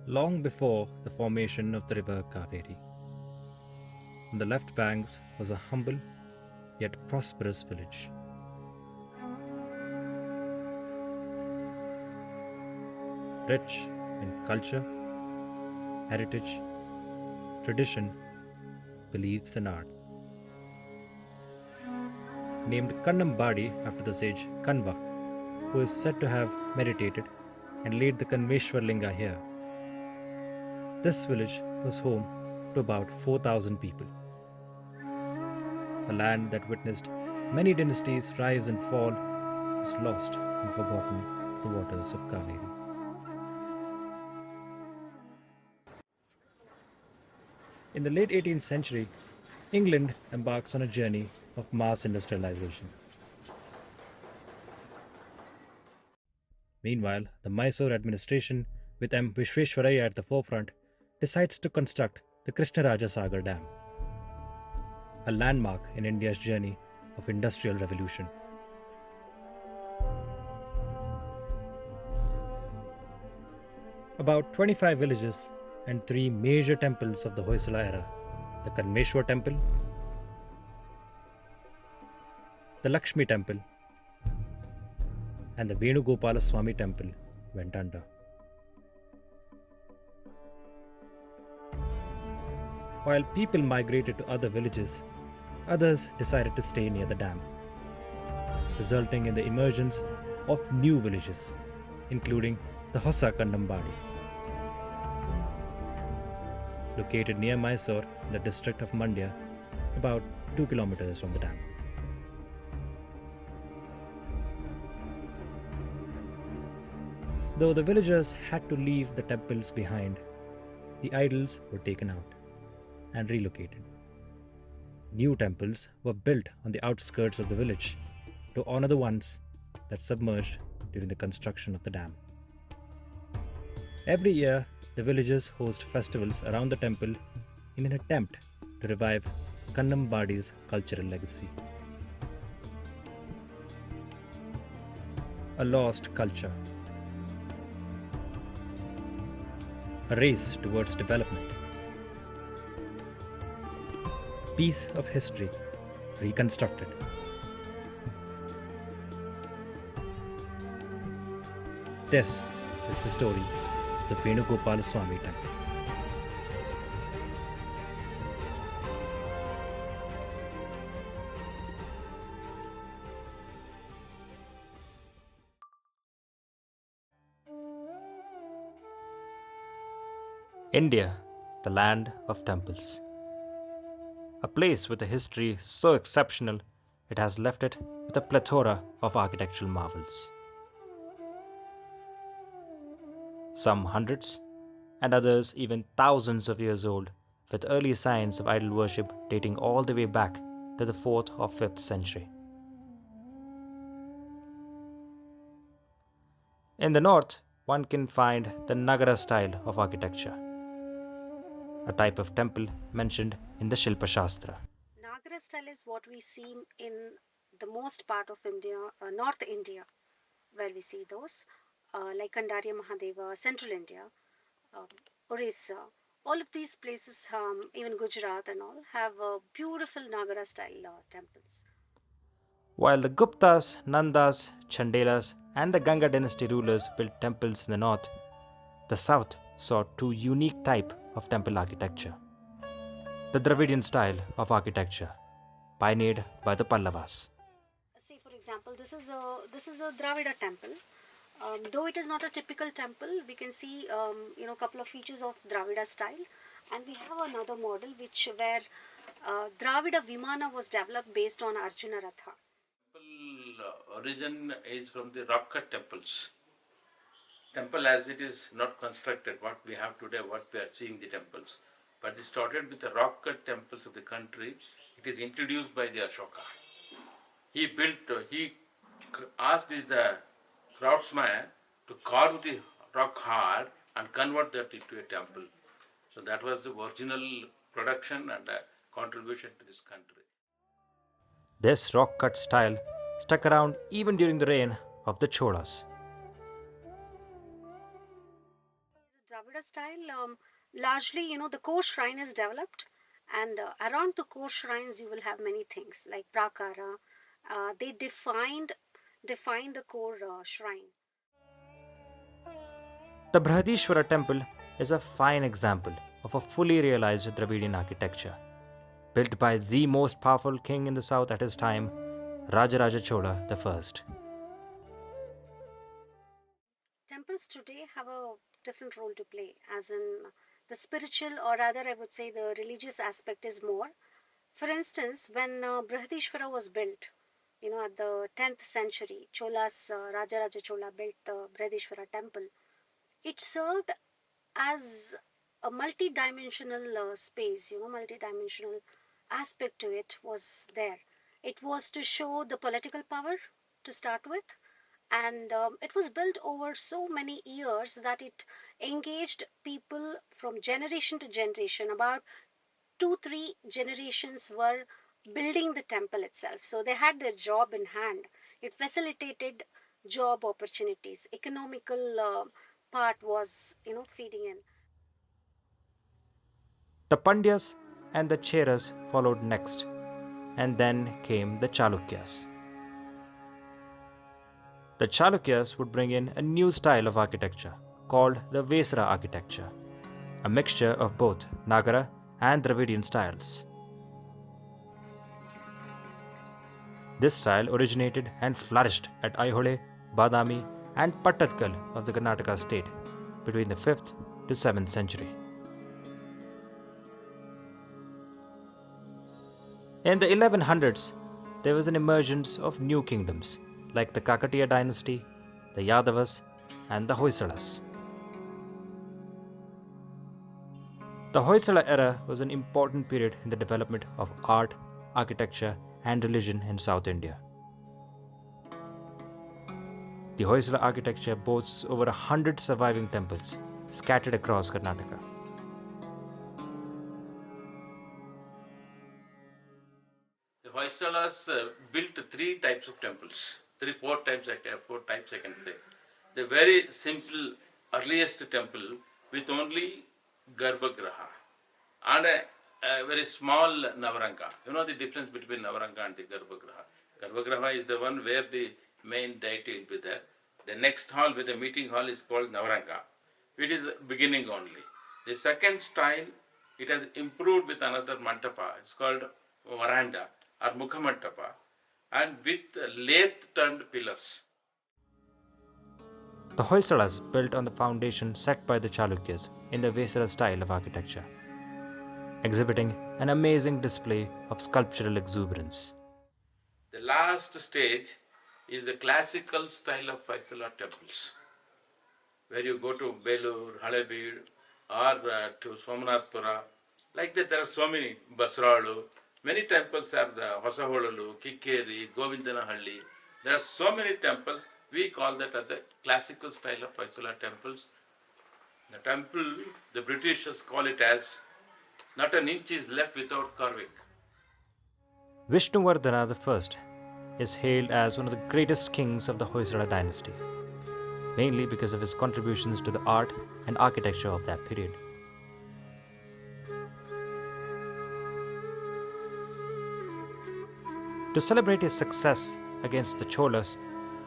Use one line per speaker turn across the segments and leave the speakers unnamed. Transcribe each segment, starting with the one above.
long before the formation of the river Kaveri. On the left banks was a humble yet prosperous village. Rich in culture, heritage, tradition, beliefs, and art. Named Kannambadi after the sage Kanva, who is said to have meditated and laid the Kanveshwar Linga here. This village was home to about 4,000 people. A land that witnessed many dynasties rise and fall was lost and forgotten the waters of Kaveri. In the late 18th century, England embarks on a journey of mass industrialization. Meanwhile, the Mysore administration, with M. Vishveshwaraya at the forefront, decides to construct the Krishnaraja Sagar Dam, a landmark in India's journey of industrial revolution. About 25 villages and three major temples of the Hoysala era, the Kanmeshwar temple, the Lakshmi temple, and the Venugopala Swami temple went under. While people migrated to other villages, others decided to stay near the dam, resulting in the emergence of new villages, including the Hossa Kannambadi, located near Mysore in the district of Mandya, about 2 kilometers from the dam. Though the villagers had to leave the temples behind, the idols were taken out and relocated. New temples were built on the outskirts of the village to honor the ones that submerged during the construction of the dam. Every year, the villagers host festivals around the temple in an attempt to revive Kannambadi's cultural legacy. A lost culture. A race towards development. A piece of history reconstructed. This is the story of the Venugopala Swami temple. India, the land of temples. A place with a history so exceptional it has left it with a plethora of architectural marvels. Some hundreds, and others even thousands of years old, with early signs of idol worship dating all the way back to the 4th or 5th century. In the north, one can find the Nagara style of architecture, a type of temple mentioned in the Shilpa Shastra.
Nagara style is what we see in the most part of India, North India, where we see those, like Kandarya Mahadeva, Central India, Orissa. All of these places, even Gujarat and all, have beautiful Nagara style temples.
While the Guptas, Nandas, Chandelas, and the Ganga dynasty rulers built temples in the north, the south saw two unique types of temple architecture. The Dravidian style of architecture, pioneered by the Pallavas.
See, for example, this is a Dravida temple. Though it is not a typical temple, we can see a couple of features of Dravida style, and we have another model where Dravida Vimana was developed based on Arjuna Ratha.
Origin is from the rock cut temples. Temple as it is not constructed, what we have today, what we are seeing the temples. But it started with the rock cut temples of the country. It is introduced by the Ashoka. He asked the craftsman to carve the rock hard and convert that into a temple. So that was the original production and contribution to this country.
This rock cut style stuck around even during the reign of the Cholas.
Buddha style, largely, the core shrine is developed, and around the core shrines you will have many things like prakara. They define the core shrine.
The Brihadishwara temple is a fine example of a fully realized Dravidian architecture, built by the most powerful king in the south at his time, Rajaraja Chola I.
Temples today have a different role to play, as in the spiritual, or rather, I would say the religious aspect is more. For instance, when Brihadishwara was built, at the 10th century, Rajaraja Chola built the Brihadishwara temple. It served as a multi-dimensional space, multi-dimensional aspect to it was there. It was to show the political power to start with, and it was built over so many years that it engaged people from generation to generation. About 2-3 generations were building the temple itself, so they had their job in hand. It facilitated job opportunities. Economical part was feeding in.
The Pandyas and the Cheras followed next, and then came the Chalukyas. The Chalukyas would bring in a new style of architecture called the Vesara architecture, a mixture of both Nagara and Dravidian styles. This style originated and flourished at Aihole, Badami, and Pattatkal of the Karnataka state between the 5th to 7th century. In the 1100s, there was an emergence of new kingdoms like the Kakatiya dynasty, the Yadavas, and the Hoysalas. The Hoysala era was an important period in the development of art, architecture, and religion in South India. The Hoysala architecture boasts over 100 surviving temples scattered across Karnataka.
The Hoysalas built three types of temples. Four types I can say. The very simple earliest temple with only Garbhagriha and a very small Navaranga. You know the difference between Navaranga and the Garbhagriha. Garbhagriha is the one where the main deity will be there. The next hall with the meeting hall is called Navaranga. It is beginning only. The second style, it has improved with another mantapa. It's called Varanda or Mukhamantapa, and with lathe-turned pillars.
The Hoysalas built on the foundation set by the Chalukyas in the Vesara style of architecture, exhibiting an amazing display of sculptural exuberance.
The last stage is the classical style of Hoysala temples, where you go to Belur, Halebeedu, or to Somnathpura. Like that, there are so many, Basralu. Many temples are the Hosaholalu, Kikkeri, Govindanahalli. There are so many temples. We call that as a classical style of Hoysala temples. The temple, the Britishers call it as not an inch is left without carving.
Vishnuvardhana I is hailed as one of the greatest kings of the Hoysala dynasty, mainly because of his contributions to the art and architecture of that period. To celebrate his success against the Cholas,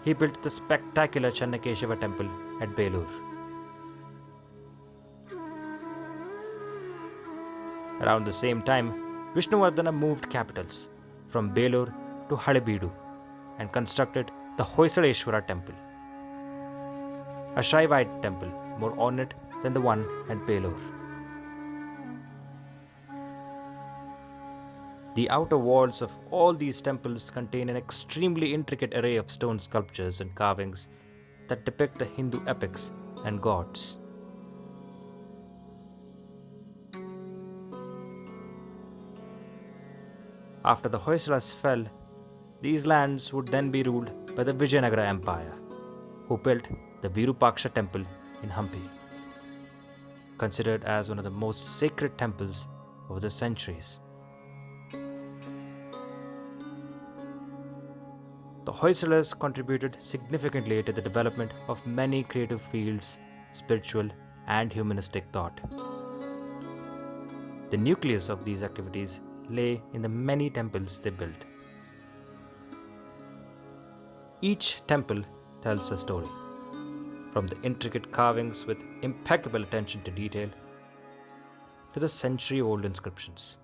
he built the spectacular Channakeshava temple at Belur. Around the same time, Vishnuvardhana moved capitals from Belur to Halebeedu and constructed the Hoysaleshwara temple, a Shaivite temple more ornate than the one at Belur. The outer walls of all these temples contain an extremely intricate array of stone sculptures and carvings that depict the Hindu epics and gods. After the Hoysalas fell, these lands would then be ruled by the Vijayanagara Empire, who built the Virupaksha temple in Hampi, considered as one of the most sacred temples over the centuries. The Hoysalas contributed significantly to the development of many creative fields, spiritual and humanistic thought. The nucleus of these activities lay in the many temples they built. Each temple tells a story, from the intricate carvings with impeccable attention to detail to the century-old inscriptions.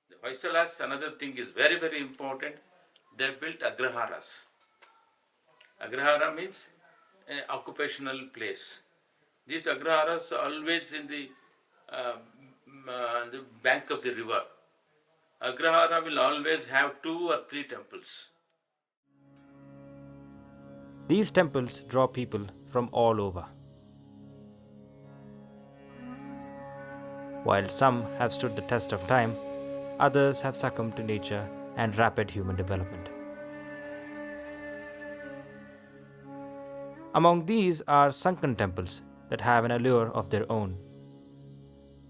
The Hoysalas, another thing is very, very important. They built agraharas. Agrahara means an occupational place. These agraharas are always in the bank of the river. Agrahara will always have 2 or 3 temples.
These temples draw people from all over. While some have stood the test of time, others have succumbed to nature and rapid human development. Among these are sunken temples that have an allure of their own,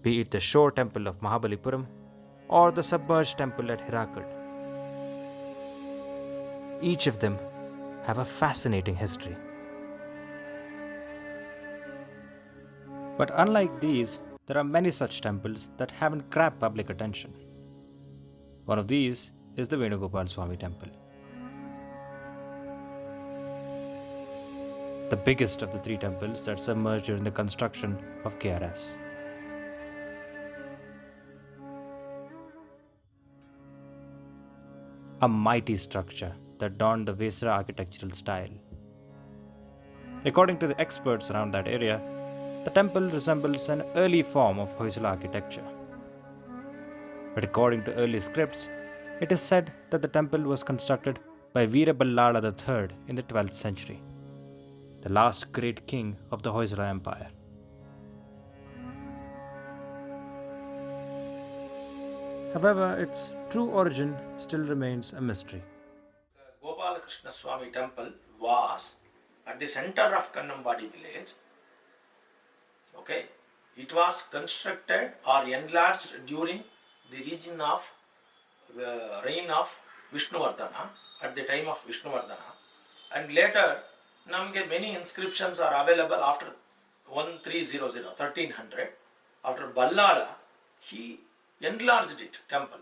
be it the shore temple of Mahabalipuram or the submerged temple at Hirakud. Each of them have a fascinating history. But unlike these, there are many such temples that haven't grabbed public attention. One of these is the Venugopal Swami temple. The biggest of the 3 temples that submerged during the construction of KRS. A mighty structure that donned the Vesara architectural style. According to the experts around that area, the temple resembles an early form of Hoysala architecture. But according to early scripts, it is said that the temple was constructed by Veeraballala III in the 12th century, the last great king of the Hoysala Empire. However, its true origin still remains a mystery.
Gopalakrishna Swami temple was at the center of Kannambadi village. Okay, it was constructed or enlarged during the region of reign of Vishnuvardhana, at the time of Vishnuvardhana, and later many inscriptions are available after 1300. After Ballala, he enlarged it, temple.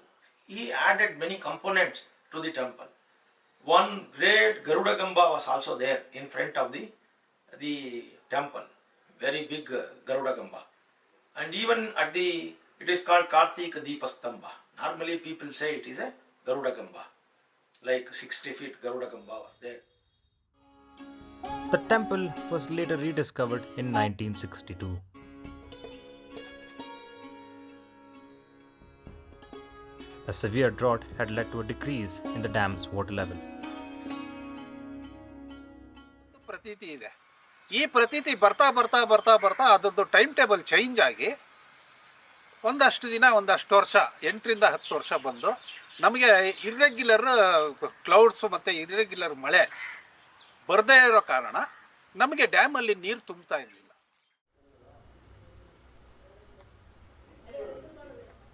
He added many components to the temple. One great Garuda Gamba was also there in front of the temple, very big Garuda Gamba. And even at it is called Kartika Deepastamba. Normally people say it is a Garuda Gamba, like 60 feet Garuda Gamba was there.
The temple was later rediscovered in 1962. A severe drought had led to a decrease in the dam's water level.
ಪ್ರತೀತಿ ಇದೆ. ಈ ಪ್ರತೀತಿ ಬರ್ತಾ ಬರ್ತಾ ಬರ್ತಾ ಬರ್ತಾ ಅದರದ್ದು time table change ಆಗಿ ಒಂದಷ್ಟು ದಿನ ಒಂದಷ್ಟು ವರ್ಷ 8ರಿಂದ 10 ವರ್ಷ ಬಂದು ನಮಗೆ ಇರ್ರೆಗ್ಯುಲರ್ ಕ್ಲೌಡ್ಸು ಮತ್ತು ಇರ್ರೆಗ್ಯುಲರ್ ಮಳೆ ಬರದೇ ಇರೋ ಕಾರಣ ನಮಗೆ ಡ್ಯಾಮಲ್ಲಿ ನೀರು ತುಂಬ್ತಾ ಇರಲಿಲ್ಲ.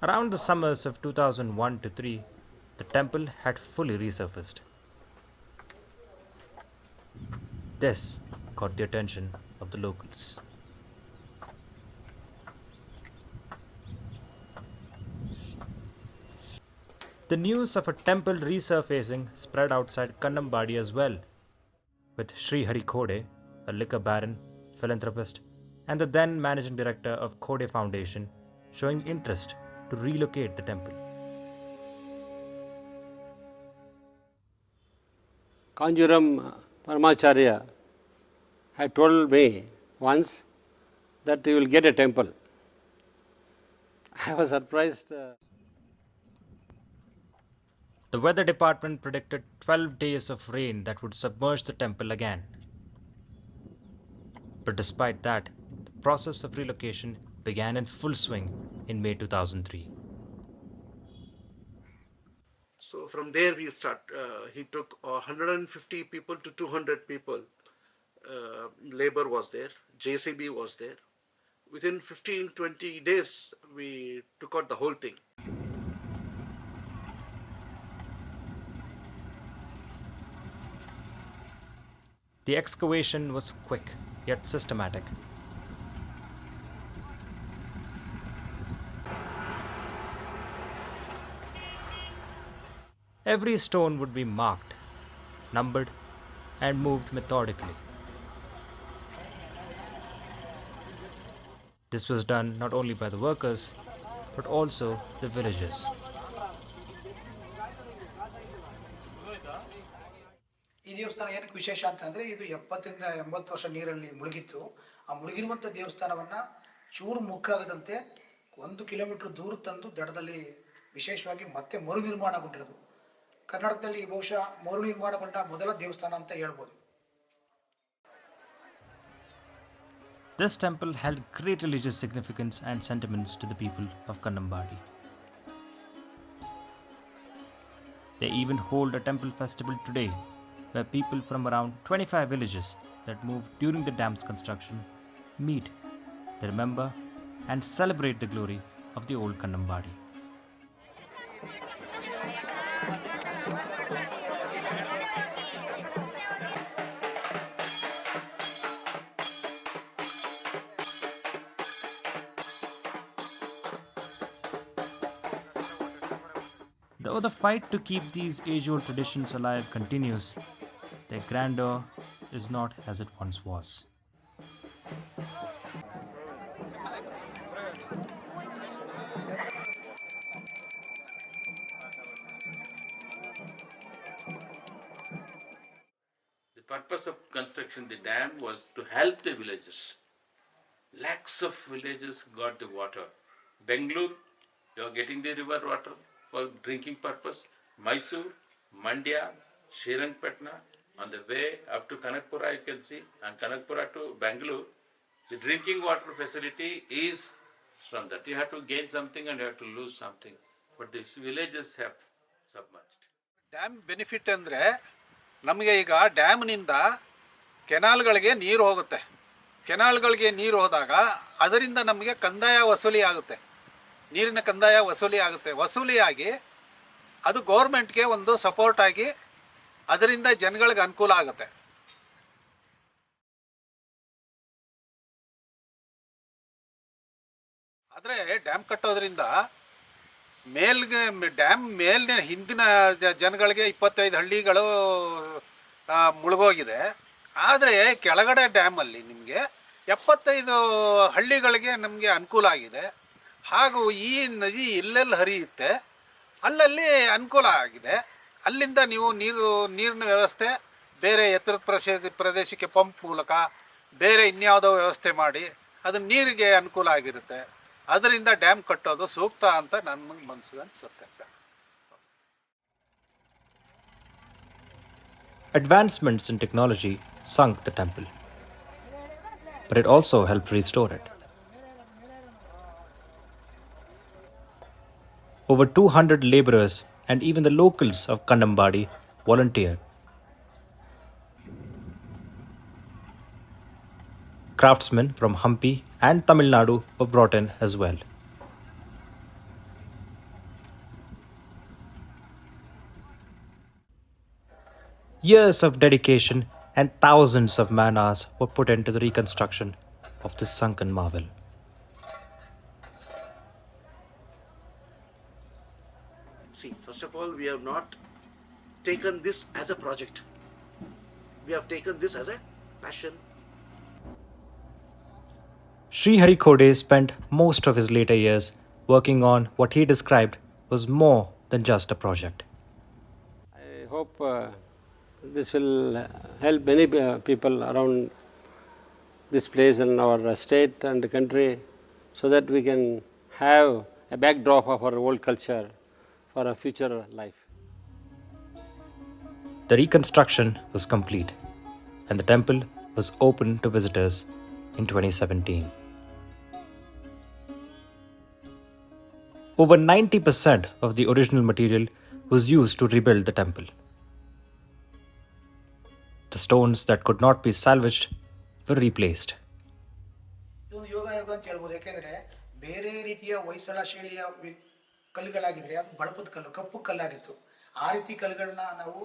Around the summers of 2001 to 3, the temple had fully resurfaced. This caught the attention of the locals. The news of a temple resurfacing spread outside Kannambadi as well, with Sri Hari Khode, a liquor baron, philanthropist, and the then managing director of Khode Foundation showing interest to relocate the temple.
Kanjuram Paramacharya had told me once that he will get a temple. I was surprised.
The weather department predicted 12 days of rain that would submerge the temple again. But despite that, the process of relocation began in full swing in May 2003.
So from there we start. He took 150 people to 200 people. Labor was there, JCB was there. Within 15-20 days, we took out the whole thing.
The excavation was quick yet systematic. Every stone would be marked, numbered, and moved methodically. This was done not only by the workers, but also the villagers.
ಈ ದೇವಸ್ಥಾನ ಏನಕ್ಕೆ ವಿಶೇಷ ಅಂತಂದರೆ ಇದು 70ರಿಂದ 80 ವರ್ಷ ನೀರಲ್ಲಿ ಮುಳುಗಿತ್ತು. ಆ ಮುಳುಗಿರುವಂಥ ದೇವಸ್ಥಾನವನ್ನು ಚೂರು ಮುಕ್ಕಾಗದಂತೆ 1 ಕಿಲೋಮೀಟರ್ ದೂರ ತಂದು ದಡದಲ್ಲಿ ವಿಶೇಷವಾಗಿ ಮತ್ತೆ ಮರುನಿರ್ಮಾಣಗೊಂಡಿರೋದು. ಕರ್ನಾಟಕದಲ್ಲಿ ಬಹುಶಃ ಮರುನಿರ್ಮಾಣಗೊಂಡ ಮೊದಲ ದೇವಸ್ಥಾನ ಅಂತ ಹೇಳ್ಬೋದು.
This temple held great religious significance and sentiments to the people of Kannambadi. They even hold a temple festival today, where people from around 25 villages that moved during the dam's construction meet to remember and celebrate the glory of the old Kannambadi. Though the fight to keep these age-old traditions alive continues, their grandeur is not as it once was.
The purpose of construction the dam was to help the villages. Lakhs of villages got the water. Bangalore, you are getting the river water for drinking purpose. Mysore, Mandya, Srirangpatna, on the way up to Kanakpura you can see, and Kanakpura to Bangalore, the drinking water facility is from that. You have to gain something and you have to lose something. But these villages have submerged.
Dam benefit ಅಂದರೆ ನಮಗೆ ಈಗ ಡ್ಯಾಮ್ನಿಂದ ಕೆನಾಲ್ಗಳಿಗೆ ನೀರು ಹೋಗುತ್ತೆ. ಕೆನಾಲ್ಗಳಿಗೆ ನೀರು ಹೋದಾಗ ಅದರಿಂದ ನಮಗೆ ಕಂದಾಯ ವಸೂಲಿ ಆಗುತ್ತೆ. ನೀರಿನ ಕಂದಾಯ ವಸೂಲಿ ಆಗುತ್ತೆ. ವಸೂಲಿಯಾಗಿ ಅದು ಗೌರ್ಮೆಂಟ್ಗೆ ಒಂದು ಸಪೋರ್ಟ್ ಆಗಿ ಅದರಿಂದ ಜನಗಳಿಗೆ ಅನುಕೂಲ ಆಗುತ್ತೆ. ಆದರೆ ಡ್ಯಾಮ್ ಕಟ್ಟೋದ್ರಿಂದ ಡ್ಯಾಮ್ ಮೇಲಿನ ಹಿಂದಿನ ಜನಗಳಿಗೆ 25 ಹಳ್ಳಿಗಳು ಮುಳುಗೋಗಿದೆ. ಆದರೆ ಕೆಳಗಡೆ ಡ್ಯಾಮಲ್ಲಿ ನಿಮಗೆ 75 ಹಳ್ಳಿಗಳಿಗೆ ನಮಗೆ ಅನುಕೂಲ ಆಗಿದೆ. ಹಾಗೂ ಈ ನದಿ ಎಲ್ಲೆಲ್ಲಿ ಹರಿಯುತ್ತೆ ಅಲ್ಲಲ್ಲಿ ಅನುಕೂಲ ಆಗಿದೆ. ಅಲ್ಲಿಂದ ನೀವು ನೀರಿನ ವ್ಯವಸ್ಥೆ ಬೇರೆ ಎತ್ತರದ ಪ್ರದೇಶಕ್ಕೆ ಪಂಪ್ ಮೂಲಕ ಬೇರೆ ಇನ್ಯಾವುದೋ ವ್ಯವಸ್ಥೆ ಮಾಡಿ ಅದು ನೀರಿಗೆ ಅನುಕೂಲ ಆಗಿರುತ್ತೆ. ಅದರಿಂದ ಡ್ಯಾಮ್ ಕಟ್ಟೋದು ಸೂಕ್ತ ಅಂತ ನನ್ನ ಮನಸ್ಸಿಗೆ ಅನಿಸುತ್ತೆ sir.
Advancements in technology sunk the temple, but it also helped restore it. Over 200 laborers and even the locals of Kannambadi volunteered. Craftsmen from Hampi and Tamil Nadu were brought in as well. Years of dedication and thousands of man-hours were put into the reconstruction of this sunken marvel.
See, first of all, we have not taken this as a project. We have taken this as a passion.
Sri Harikhode spent most of his later years working on what he described was more than just a project.
I hope this will help many people around this place and our state and the country, so that we can have a backdrop of our old culture for a future life.
The reconstruction was complete and the temple was open to visitors in 2017. Over 90% of the original material was used to rebuild the temple. The stones that could not be salvaged were replaced.
ಇದೊಂದು ಯೋಗ ಅಂತ ಹೇಳ್ಬೋದು. ಯಾಕೆಂದರೆ ಬೇರೆ ರೀತಿಯ ಹೊಯ್ಸಳ ಶೈಲಿಯ ಕಲ್ಲುಗಳಾಗಿದ್ದರೆ ಅದು ಬಳಪದ ಕಲ್ಲು, ಕಪ್ಪು ಕಲ್ಲಾಗಿತ್ತು. ಆ ರೀತಿ ಕಲ್ಲುಗಳನ್ನ ನಾವು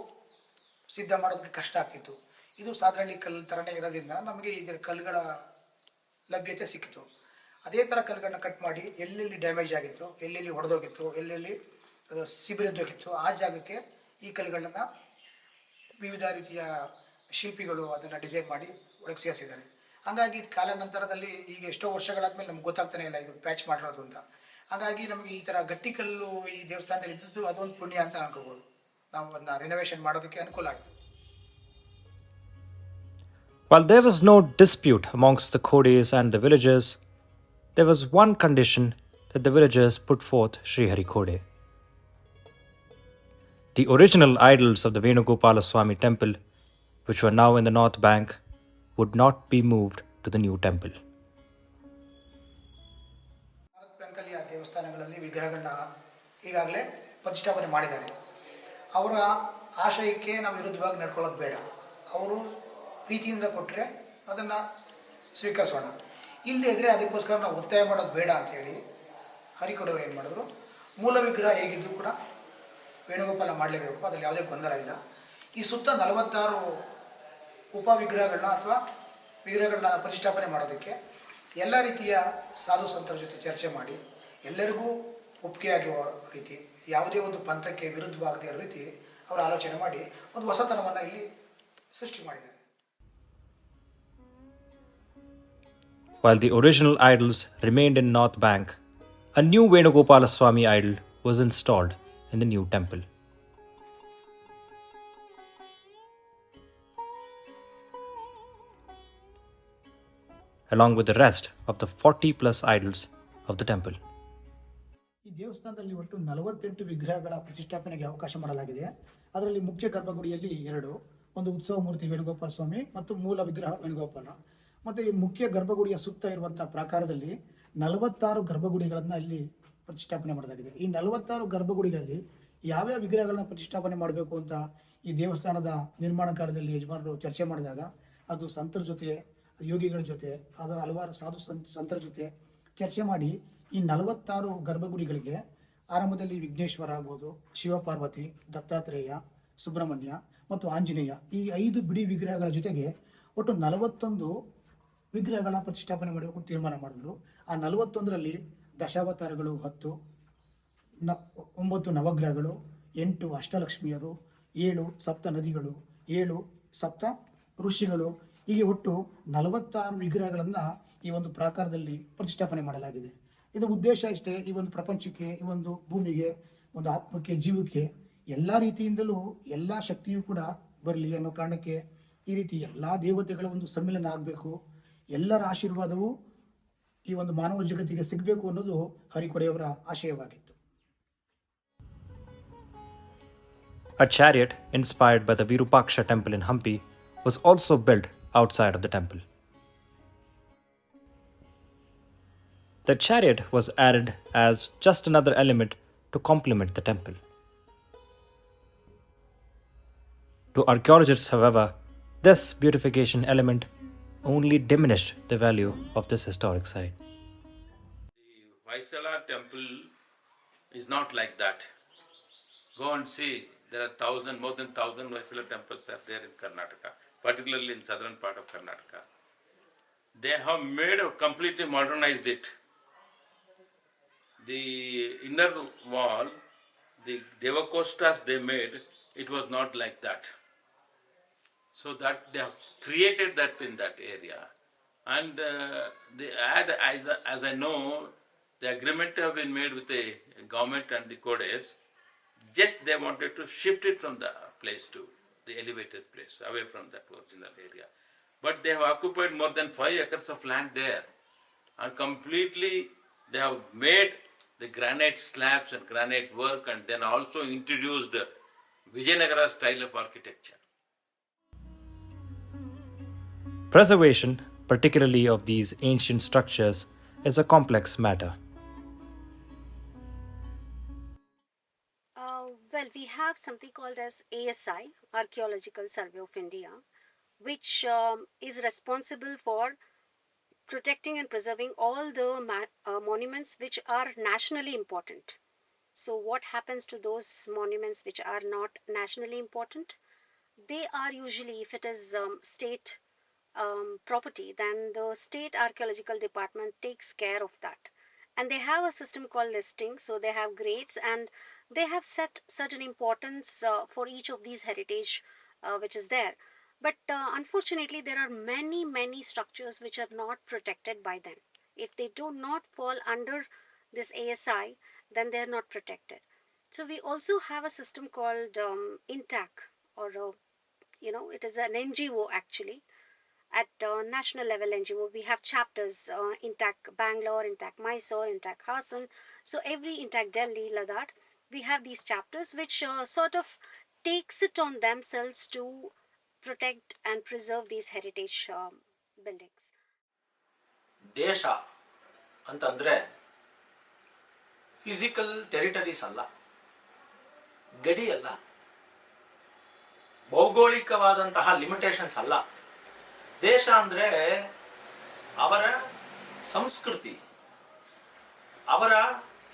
ಸಿದ್ಧ ಮಾಡೋದಕ್ಕೆ ಕಷ್ಟ ಆಗ್ತಿತ್ತು. ಇದು ಸಾಧಾರಣ ಕಲ್ಲು ಥರನೇ ಇರೋದ್ರಿಂದ ನಮಗೆ ಇದರ ಕಲ್ಲುಗಳ ಲಭ್ಯತೆ ಸಿಕ್ಕಿತು. ಅದೇ ಥರ ಕಲ್ಲುಗಳನ್ನ ಕಟ್ ಮಾಡಿ ಎಲ್ಲೆಲ್ಲಿ ಡ್ಯಾಮೇಜ್ ಆಗಿತ್ತು, ಎಲ್ಲೆಲ್ಲಿ ಒಡೆದೋಗಿತ್ತು, ಎಲ್ಲೆಲ್ಲಿ ಸಿಬಿರಿದ್ದೋಗಿತ್ತು ಆ ಜಾಗಕ್ಕೆ ಈ ಕಲ್ಲುಗಳನ್ನು ವಿವಿಧ ರೀತಿಯ ಶಿಲ್ಪಿಗಳು ಅದನ್ನು ಡಿಸೈನ್ ಮಾಡಿ ಒಳಗೆ ಸೇರಿಸಿದ್ದಾರೆ. ಹಾಗಾಗಿ ಕಾಲಾನಂತರದಲ್ಲಿ ಈಗ ಎಷ್ಟೋ ವರ್ಷಗಳಾದ್ಮೇಲೆ ನಮ್ಗೆ ಗೊತ್ತಾಗ್ತಾನೆ ಇಲ್ಲ ಇದು ಪ್ಯಾಚ್ ಮಾಡಿರೋದು ಅಂತ. ಹಾಗಾಗಿ ನಮಗೆ ಈ ಥರ ಗಟ್ಟಿ ಕಲ್ಲು ಈ ದೇವಸ್ಥಾನದಲ್ಲಿ ಇದ್ದದ್ದು ಅದೊಂದು ಪುಣ್ಯ ಅಂತ ಅನ್ಕೋಬೋದು. ನಾವು ಅದನ್ನ ರಿನೋವೇಷನ್ ಮಾಡೋದಕ್ಕೆ ಅನುಕೂಲ ಆಯಿತು.
While there was no dispute amongst the Khodes and the villagers, there was one condition that the villagers put forth Sri Hari Khode. The original idols of the Venugopala Swami temple, which were now in the north bank, would not be moved to the new temple.
Bharat ಬ್ಯಾಂಕಲ್ಲಿ ಆ ದೇವಸ್ಥಾನಗಳಲ್ಲಿ ವಿಗ್ರಹಗಳನ್ನ ಈಗಾಗಲೇ ಪ್ರತಿಷ್ಠಾಪನೆ ಮಾಡಿದ್ದಾರೆ. ಅವರ ಆಶಯಕ್ಕೆ ನಾವು ವಿರುದ್ಧವಾಗಿ ನಡ್ಕೊಳ್ಳೋದು ಬೇಡ. ಅವರು ಪ್ರೀತಿಯಿಂದ ಕೊಟ್ಟರೆ ಅದನ್ನು ಸ್ವೀಕರಿಸೋಣ. ಇಲ್ಲದೇ ಇದ್ದರೆ ಅದಕ್ಕೋಸ್ಕರ ನಾವು ಒತ್ತಾಯ ಮಾಡೋದು ಬೇಡ ಅಂಥೇಳಿ ಹರಿಕೊಡವರು ಏನು ಮಾಡಿದ್ರು, ಮೂಲ ವಿಗ್ರಹ ಹೇಗಿದ್ದು ಕೂಡ ವೇಣುಗೋಪಾಲ ಮಾಡಲೇಬೇಕು, ಅದರಲ್ಲಿ ಯಾವುದೇ ಗೊಂದಲ ಇಲ್ಲ. ಈ ಸುತ್ತ 46 ಉಪವಿಗ್ರಹಗಳನ್ನ ಅಥವಾ ವಿಗ್ರಹಗಳನ್ನ ಪ್ರತಿಷ್ಠಾಪನೆ ಮಾಡೋದಕ್ಕೆ ಎಲ್ಲ ರೀತಿಯ ಸಾಧು ಸಂತರ ಜೊತೆ ಚರ್ಚೆ ಮಾಡಿ ಎಲ್ಲರಿಗೂ ಒಪ್ಪಿಗೆ ಆಗಿರುವ ರೀತಿ, ಯಾವುದೇ ಒಂದು ಪಂಥಕ್ಕೆ ವಿರುದ್ಧವಾಗದೇ ಇರೋ ರೀತಿ ಅವರು ಆಲೋಚನೆ ಮಾಡಿ ಒಂದು ಹೊಸತನವನ್ನು ಇಲ್ಲಿ ಸೃಷ್ಟಿ ಮಾಡಿದ್ದಾರೆ.
While the original idols remained in North Bank, a new Venugopala Swami idol was installed in the new temple. Along with the rest of the 40 plus idols of the temple.
ಈ ದೇವಸ್ಥಾನದಲ್ಲಿ ಒಟ್ಟು 48 ವಿಗ್ರಹಗಳ ಪ್ರತಿಷ್ಠಾಪನೆಗೆ ಅವಕಾಶ ಮಾಡಲಾಗಿದೆ. ಅದರಲ್ಲಿ ಮುಖ್ಯ ಗರ್ಭಗುಡಿಯಲ್ಲಿ 2, ಒಂದು ಉತ್ಸವ ಮೂರ್ತಿ ವೇಣುಗೋಪಾಲ ಸ್ವಾಮಿ ಮತ್ತು ಮೂಲ ವಿಗ್ರಹ ವೇಣುಗೋಪಾಲ. ಮತ್ತು ಈ ಮುಖ್ಯ ಗರ್ಭಗುಡಿಯ ಸುತ್ತ ಇರುವಂಥ ಪ್ರಾಕಾರದಲ್ಲಿ 46 ಗರ್ಭಗುಡಿಗಳನ್ನು ಇಲ್ಲಿ ಪ್ರತಿಷ್ಠಾಪನೆ ಮಾಡಲಾಗಿದೆ. ಈ 46 ಗರ್ಭಗುಡಿಗಳಲ್ಲಿ ಯಾವ್ಯಾವ ವಿಗ್ರಹಗಳನ್ನ ಪ್ರತಿಷ್ಠಾಪನೆ ಮಾಡಬೇಕು ಅಂತ ಈ ದೇವಸ್ಥಾನದ ನಿರ್ಮಾಣ ಕಾರ್ಯದಲ್ಲಿ ಯಜಮಾನರು ಚರ್ಚೆ ಮಾಡಿದಾಗ ಅದು ಸಂತರ ಜೊತೆ, ಯೋಗಿಗಳ ಜೊತೆ, ಅದು ಹಲವಾರು ಸಾಧು ಸಂತರ ಜೊತೆ ಚರ್ಚೆ ಮಾಡಿ ಈ 46 ಗರ್ಭಗುಡಿಗಳಿಗೆ ಆರಂಭದಲ್ಲಿ ವಿಘ್ನೇಶ್ವರ ಆಗ್ಬೋದು, ಶಿವಪಾರ್ವತಿ, ದತ್ತಾತ್ರೇಯ, ಸುಬ್ರಹ್ಮಣ್ಯ ಮತ್ತು ಆಂಜನೇಯ ಈ 5 ಬಿಡಿ ವಿಗ್ರಹಗಳ ಜೊತೆಗೆ ಒಟ್ಟು 41 ವಿಗ್ರಹಗಳನ್ನ ಪ್ರತಿಷ್ಠಾಪನೆ ಮಾಡಬೇಕು ತೀರ್ಮಾನ ಮಾಡಿದ್ರು. ಆ 41ರಲ್ಲಿ ದಶಾವತಾರಗಳು 10, 9 ನವಗ್ರಹಗಳು, 8 ಅಷ್ಟಲಕ್ಷ್ಮಿಯರು, 7 ಸಪ್ತ ನದಿಗಳು, 7 ಸಪ್ತ ಋಷಿಗಳು, ಹೀಗೆ ಒಟ್ಟು 46 ವಿಗ್ರಹಗಳನ್ನು ಈ ಒಂದು ಪ್ರಾಕಾರದಲ್ಲಿ ಪ್ರತಿಷ್ಠಾಪನೆ ಮಾಡಲಾಗಿದೆ. ಇದರ ಉದ್ದೇಶ ಇಷ್ಟೇ, ಈ ಒಂದು ಪ್ರಪಂಚಕ್ಕೆ, ಈ ಒಂದು ಭೂಮಿಗೆ, ಒಂದು ಆತ್ಮಕ್ಕೆ, ಜೀವಕ್ಕೆ ಎಲ್ಲ ರೀತಿಯಿಂದಲೂ ಎಲ್ಲ ಶಕ್ತಿಯೂ ಕೂಡ ಬರಲಿ ಅನ್ನೋ ಕಾರಣಕ್ಕೆ ಈ ರೀತಿ ಎಲ್ಲ ದೇವತೆಗಳ ಒಂದು ಸಮ್ಮಿಲನ ಆಗಬೇಕು, ಎಲ್ಲರ ಆಶೀರ್ವಾದವು ಈ ಒಂದು ಮಾನವ ಜಗತ್ತಿಗೆ ಸಿಗಬೇಕು ಅನ್ನೋದು ಹರಿಕೊಡೆಯವರ ಆಶಯವಾಗಿತ್ತು.
A chariot inspired by the Virupaksha temple in Hampi was also built outside of the temple. The chariot was added as just another element to complement the temple. To archaeologists, however, this beautification element only diminished the value of this historic site.
The Vaisala temple is not like that. Go and see, there are more than 1,000 Vaisala temples are there in Karnataka, particularly in southern part of Karnataka. They have completely modernized it. The inner wall, the Devakostas they made, it was not like that. So that they have created that in that area. And they had, as I know, the agreement have been made with the government and the Codes. Just they wanted to shift it from the place to the elevated place, away from that original area. But they have occupied more than 5 acres of land there. And completely they have made the granite slabs and granite work, and then also introduced Vijayanagara style of architecture.
Preservation, particularly of these ancient structures, is a complex matter.
Well, we have something called as ASI, Archaeological Survey of India, which is responsible for protecting and preserving all the monuments which are nationally important. So what happens to those monuments which are not nationally important? they are usually, if it is state property, then the state archaeological department takes care of that. And they have a system called listing, so they have grades and they have set certain importance for each of these heritage which is there. But unfortunately, there are many structures which are not protected by them. If they do not fall under this ASI, then they are not protected. So we also have a system called INTAC, or it is an NGO actually. At national level NGO, we have chapters, INTAC Bangalore, INTAC Mysore, INTAC Hassan. So every INTAC Delhi, Ladakh, we have these chapters which sort of takes it on themselves to protect and preserve these heritage buildings.
ದೇಶ ಅಂತಂದರೆ physical territories ಅಲ್ಲ, ಗಡಿ ಅಲ್ಲ, ಭೌಗೋಳಿಕವಾದಂತಹ limitations ಅಲ್ಲ. ದೇಶ ಅಂದರೆ ಅವರ ಸಂಸ್ಕೃತಿ, ಅವರ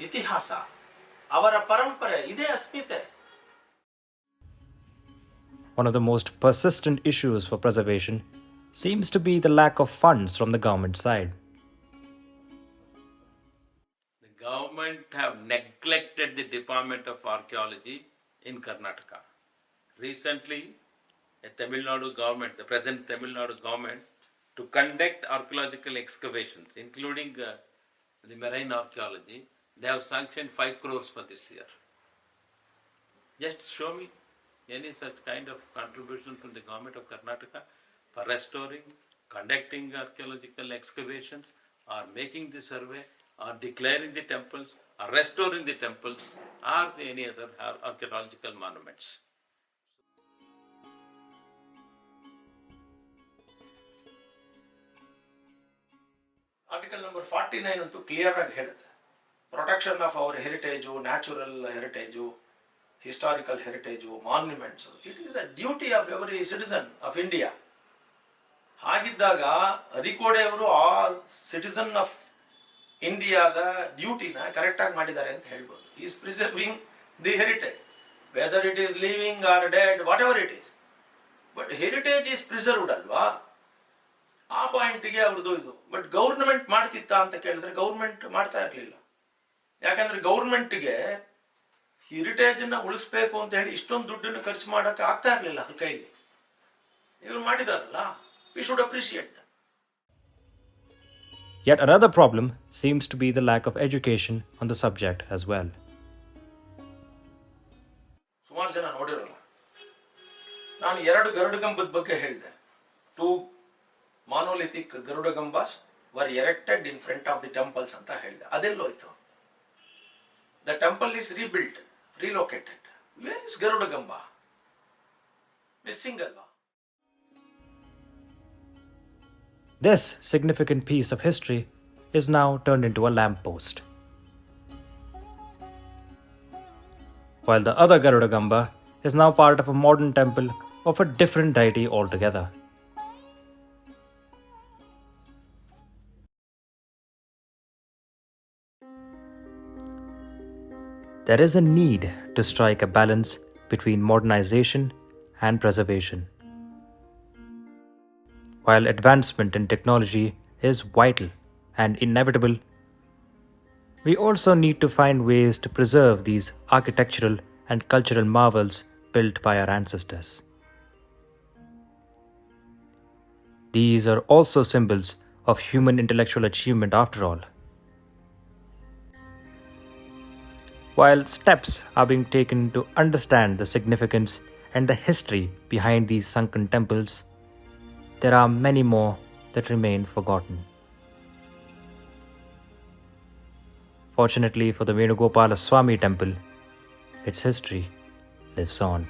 ಇತಿಹಾಸ, ಅವರ ಪರಂಪರೆ, ಇದೇ ಅಸ್ಮಿತೆ.
One of the most persistent issues for preservation seems to be the lack of funds from the government side.
The government have neglected the Department of Archaeology in Karnataka. Recently, the Tamil Nadu government, the present Tamil Nadu government, to conduct archaeological excavations, including the marine archaeology, they have sanctioned 5 crores for this year. Just show me any such kind of contribution from the government of Karnataka for restoring, conducting archaeological excavations, or making the survey, or declaring the temples, or restoring the temples, or any other archaeological monuments.
Article number 49 ಅಂತೂ clear ಆಗಿ ಹೇಳುತ್ತೆ, protection of our heritage, natural heritage, historical heritage, monuments, it is the duty of every citizen of India. ಹಾಗಿದ್ದಾಗ ಅರಿಕೋಡೆ ಅವರು ಆ citizen of ಇಂಡಿಯಾದ ಡ್ಯೂಟಿನ ಕರೆಕ್ಟಾಗಿ ಮಾಡಿದ್ದಾರೆ ಅಂತ ಹೇಳ್ಬೋದು. Is preserving the heritage, whether it is living R dead, what ever it is, but heritage is preserved ಅಲ್ವಾ, ಆ ಪಾಯಿಂಟ್ಗೆ ಅವ್ರದ್ದು ಇದು. ಬಟ್ ಗೌರ್ಮೆಂಟ್ ಮಾಡ್ತಿತ್ತ ಅಂತ ಕೇಳಿದ್ರೆ ಗೌರ್ಮೆಂಟ್ ಮಾಡ್ತಾ ಇರಲಿಲ್ಲ. ಯಾಕಂದ್ರೆ ಗೌರ್ಮೆಂಟ್ಗೆ ಹೆರಿಟೇಜ್ ಅನ್ನ ಉಳಿಸ್ಬೇಕು ಅಂತ ಹೇಳಿ ಇಷ್ಟೊಂದು ದುಡ್ಡನ್ನು ಖರ್ಚು ಮಾಡಕ್ಕೆ ಆಗ್ತಾ ಇರಲಿಲ್ಲ ಅವ್ರ ಕೈಲಿ. ಇವ್ರು ಮಾಡಿದಾರಲ್ಲ, we should appreciate them.
Yet another problem seems to be the lack of education on the subject as well.
ಸುಮಾರು ಜನ ನೋಡಿರಲ್ಲ, ನಾನು 2 ಗರುಡಗಂಬದ ಬಗ್ಗೆ ಹೇಳಿದೆ. 2 monolithic ಗರುಡಗಂಬಾಸ್ were erected in front of the temples ಅಂತ ಹೇಳಿದೆ. ಅದೆಲ್ಲೋಯ್ತು? The temple is rebuilt, relocated. Where is ಗರುಡಗಂಬ? Missing ಅಲ್ವಾ?
This significant piece of history is now turned into a lamppost, while the other Garudagamba is now part of a modern temple of a different deity altogether. There is a need to strike a balance between modernization and preservation. While advancement in technology is vital and inevitable, we also need to find ways to preserve these architectural and cultural marvels built by our ancestors. These are also symbols of human intellectual achievement after all. While steps are being taken to understand the significance and the history behind these sunken temples, there are many more that remain forgotten. Fortunately for the Venugopala Swami temple, its history lives on.